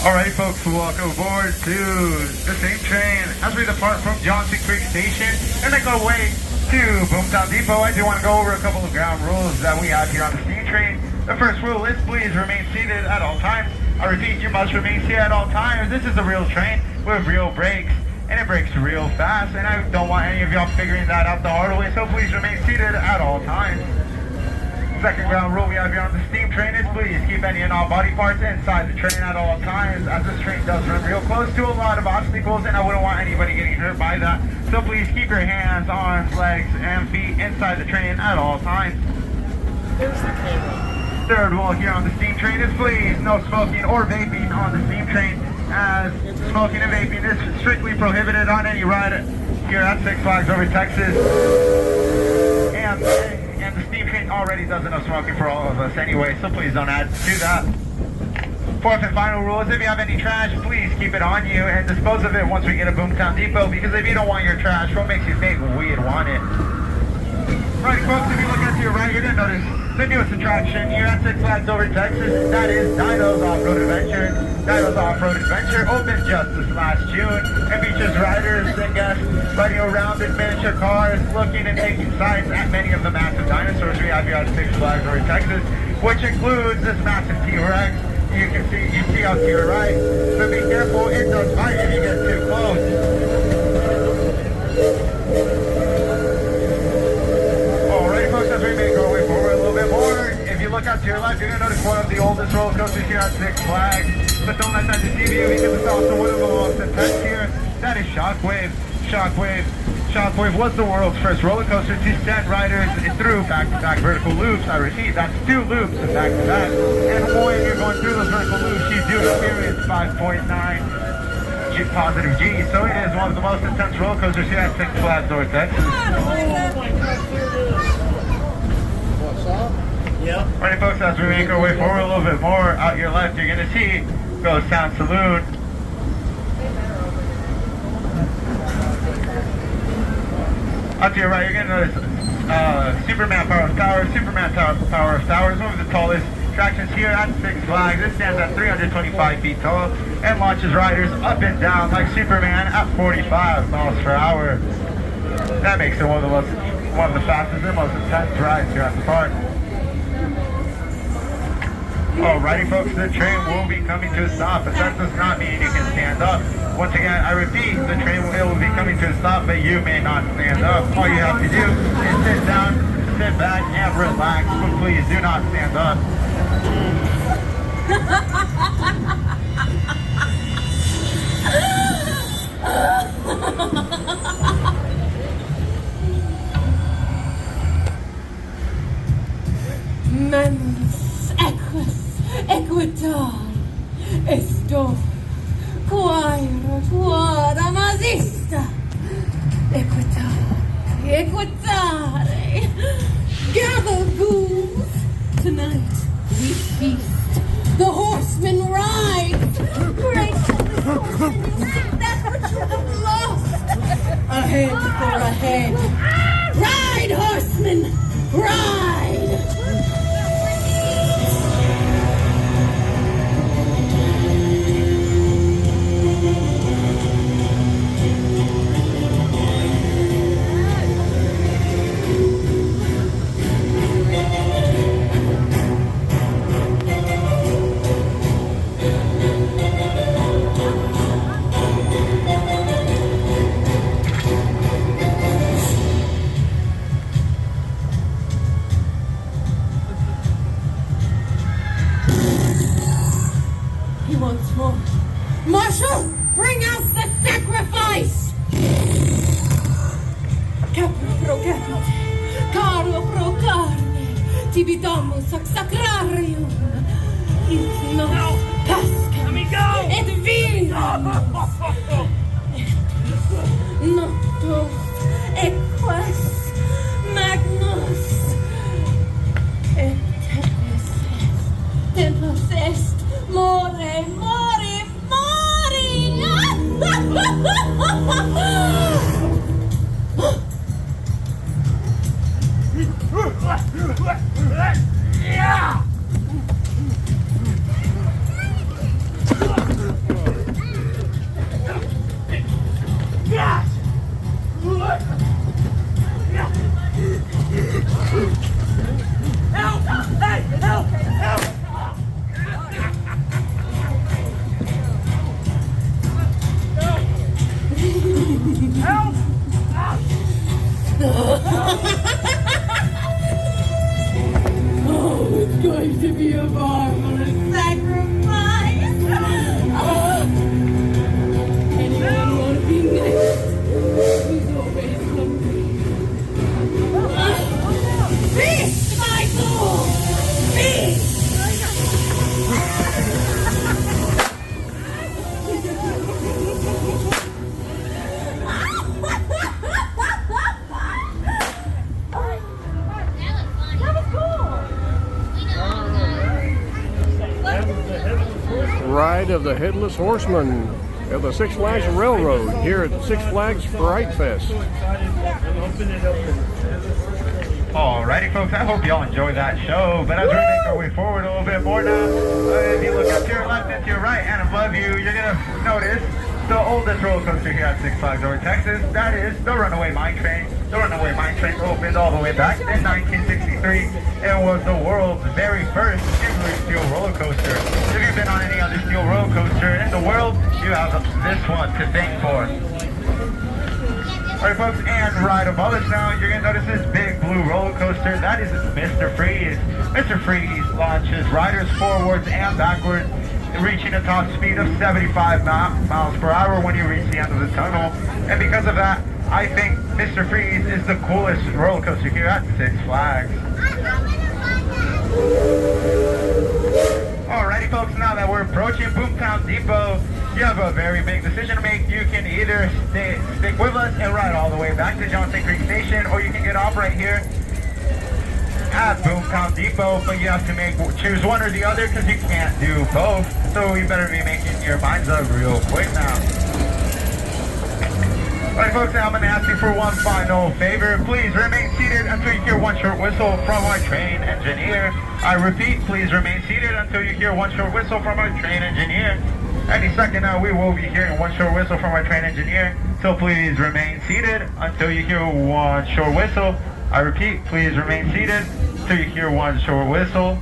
Alright folks, welcome aboard to the same train as we depart from Johnson Creek Station and make our way to Boomtown Depot. I do want to go over a couple of ground rules that we have here on the steam train. The first rule is please remain seated at all times. I repeat, you must remain seated at all times. This is a real train with real brakes, and it brakes real fast, and I don't want any of y'all figuring that out the hard way, so please remain seated at all times. Second ground rule we have here on the steam train is please keep any and all body parts inside the train at all times, as this train does run real close to a lot of obstacles, and I wouldn't want anybody getting hurt by that. So please keep your hands, arms, legs, and feet inside the train at all times. There's the camera. Third rule here on the steam train is please no smoking or vaping on the steam train, as smoking and vaping is strictly prohibited on any ride here at Six Flags Over Texas. And the steam train already does enough smoking for all of us anyway, so please don't add to that. Fourth and final rule is if you have any trash, please keep it on you and dispose of it once we get to Boomtown Depot, because if you don't want your trash, what makes you think we'd want it? Right folks, if you look at your right, you're going to notice the newest attraction here at Six Flags Over Texas. That is Dino's Off-Road Adventure. Dino's Off-Road Adventure opened just this last June and features riders and guests riding around in miniature cars, looking and taking sights at many of the massive dinosaurs we have here at Six Flags Over Texas, which includes this massive T-Rex. You see out to your right, so be careful, it does bite if you get too close. Alright folks, as we make our way forward a little bit more, if you look out to your left, you're going to notice one of the oldest roller coasters here at Six Flags. But don't let that deceive you, because it's also one of the most intense here. That is Shockwave. Shockwave was the world's first roller coaster to send riders through back-to-back vertical loops. I repeat, that's 2 loops back-to-back. And when you're going through those vertical loops, you do experience 5.9 positive G. So it is one of the most intense roller coasters here at Six Flags Over Texas. What's up? Yep. Alright folks, as we make our way forward a little bit more, out your left, you're going to see Ghost Sound Saloon. Out to your right, you're going to notice Superman Power of Towers. Superman Power of Towers, one of the tallest attractions here at Six Flags. It stands at 325 feet tall and launches riders up and down like Superman at 45 miles per hour. That makes it one of the fastest and most intense rides here at the park. Alrighty folks, the train will be coming to a stop, but that does not mean you can stand up. Once again, I repeat, the train will be coming to a stop, but you may not stand up. All you have to do is sit down, sit back, and relax, but please do not stand up. Manus equus equitar esto quaira quara masista equitare. Gather ghouls, tonight we feast. The horseman rides. Great horseman, that's what you have lost. Ahead for ahead. Ride, horseman, ride. Once more. Marshal, bring out the sacrifice! Capro pro capite, caro pro carne, tibidomus ac sacrarium, it nos pascam, et vinum, noctus equus magnus, et tempus est more, more, more! ride of the Headless Horseman of the Six Flags Railroad here at the Six Flags Fright Fest. Alrighty folks, I hope y'all enjoy that show, but as we make our way forward a little bit more now, if you look up to your left and to your right and above you, you're going to notice the oldest roller coaster here at Six Flags over Texas. That is the Runaway Mine Train. The Runaway Mine Train opened all the way back in 1963 and was the world's very first tubular steel roller coaster. If you've been on any other steel roller coaster in the world, you have this one to thank for. Alright folks, and right above us now, you're going to notice this big blue roller coaster. That is Mr. Freeze. Mr. Freeze launches riders forwards and backwards, reaching a top speed of 75 miles per hour when you reach the end of the tunnel. And because of that, I think Mr. Freeze is the coolest roller coaster here at Six Flags. Alrighty folks, now that we're approaching Boomtown Depot, you have a very big decision to make. You can either stick with us and ride all the way back to Johnson Creek Station, or you can get off right here at Boomtown Depot, but you have to choose one or the other because you can't do both. So you better be making your minds up real quick now. Alright folks, now I'm going to ask you for one final favor. Please remain seated until you hear one short whistle from our train engineer. I repeat, please remain seated until you hear one short whistle from our train engineer. Any second now we will be hearing one short whistle from our train engineer. So please remain seated until you hear one short whistle. I repeat, please remain seated until you hear one short whistle.